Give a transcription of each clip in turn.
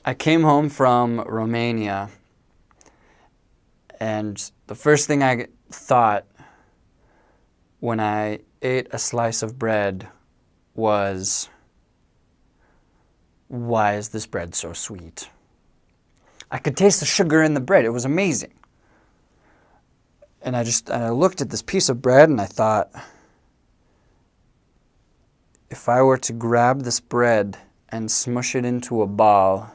I came home from Romania, and the first thing I thought when I ate a slice of bread was, why is this bread so sweet? I could taste the sugar in the bread. It was amazing. And I looked at this piece of bread and I thought, if I were to grab this bread and smush it into a ball,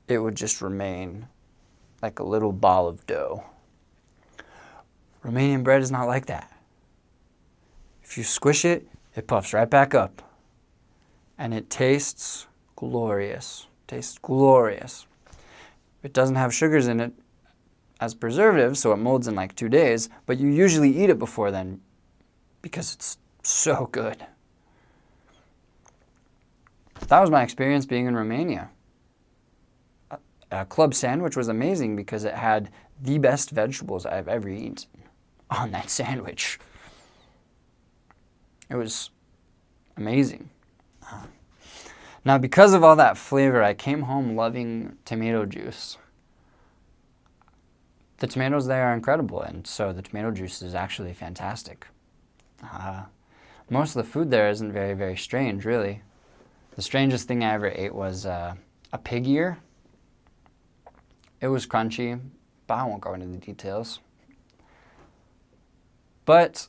it would just remain like a little ball of dough. Romanian bread is not like that. If you squish it, it puffs right back up. And it tastes glorious. Tastes glorious. It doesn't have sugars in it as preservatives, so it molds in like 2 days, but you usually eat it before then because it's so good. That was my experience being in Romania. A club sandwich was amazing because it had the best vegetables I've ever eaten on that sandwich. It was amazing. Now, because of all that flavor, I came home loving tomato juice. The tomatoes there are incredible, and so the tomato juice is actually fantastic. Most of the food there isn't very, very strange, really. The strangest thing I ever ate was a pig ear. It was crunchy, but I won't go into the details. But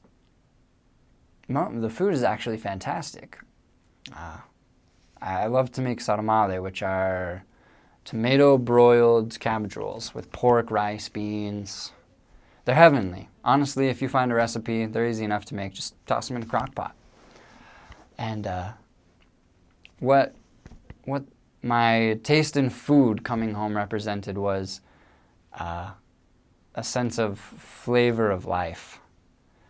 the food is actually fantastic. I love to make sarmale, which are tomato broiled cabbage rolls with pork, rice, beans. They're heavenly. Honestly, if you find a recipe, they're easy enough to make. Just toss them in a crock pot. And what my taste in food coming home represented was a sense of flavor of life,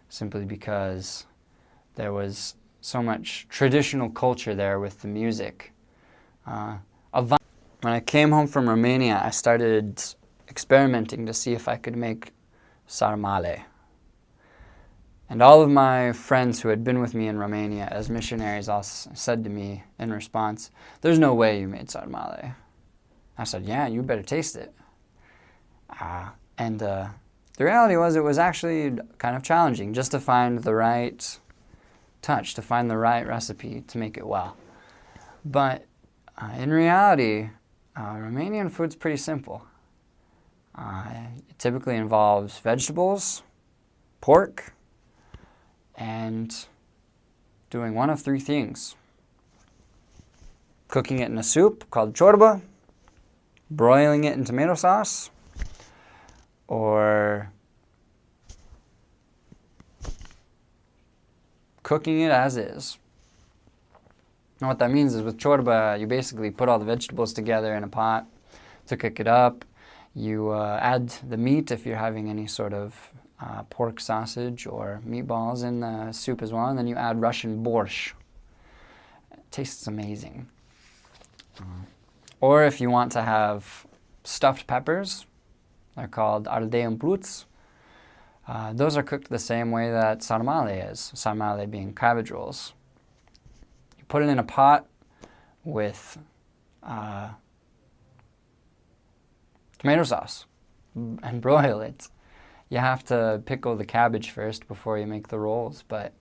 simply because there was so much traditional culture there with the music. When I came home from Romania, I started experimenting to see if I could make sarmale. And all of my friends who had been with me in Romania as missionaries all said to me in response, "There's no way you made sarmale." I said, "Yeah, you better taste it." And the reality was it was actually kind of challenging just to find the right touch, to find the right recipe to make it well. But in reality, Romanian food's pretty simple. It typically involves vegetables, pork, and doing one of 3 things. Cooking it in a soup called ciorba, broiling it in tomato sauce, or cooking it as is. And what that means is with ciorba, you basically put all the vegetables together in a pot to cook it up. You add the meat if you're having any sort of pork sausage or meatballs in the soup as well, and then you add Russian borscht. It tastes amazing. Or if you want to have stuffed peppers, they're called ardei umpluți. Those are cooked the same way that sarmale is, sarmale being cabbage rolls. You put it in a pot with tomato sauce and broil it. You have to pickle the cabbage first before you make the rolls, but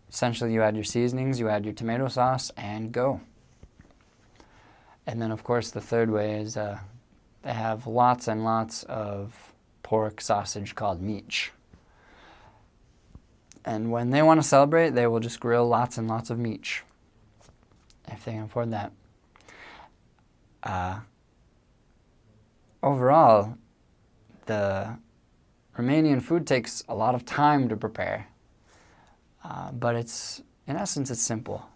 essentially you add your seasonings, you add your tomato sauce, and go. And then, of course, the third way is they have lots and lots of pork sausage called mici. And when they want to celebrate, they will just grill lots and lots of mici, if they can afford that. Overall, the Romanian food takes a lot of time to prepare, but in essence, it's simple.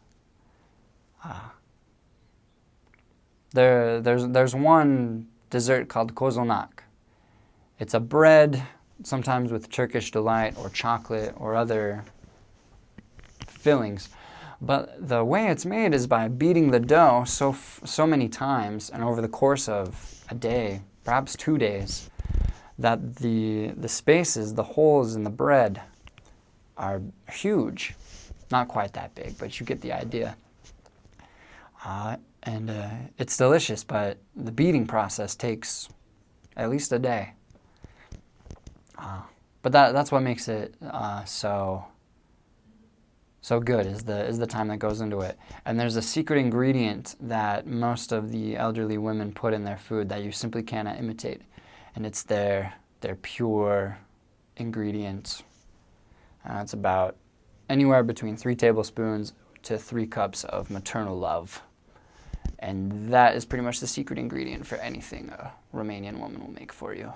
There's one dessert called cozonac. It's a bread, sometimes with Turkish delight or chocolate or other fillings. But the way it's made is by beating the dough so many times and over the course of a day, perhaps 2 days, that the spaces, the holes in the bread are huge. Not quite that big, but you get the idea. And it's delicious, but the beating process takes at least a day. But that's what makes it so good is the time that goes into it. And there's a secret ingredient that most of the elderly women put in their food that you simply cannot imitate, and it's their pure ingredient. It's about anywhere between 3 tablespoons to 3 cups of maternal love. And that is pretty much the secret ingredient for anything a Romanian woman will make for you.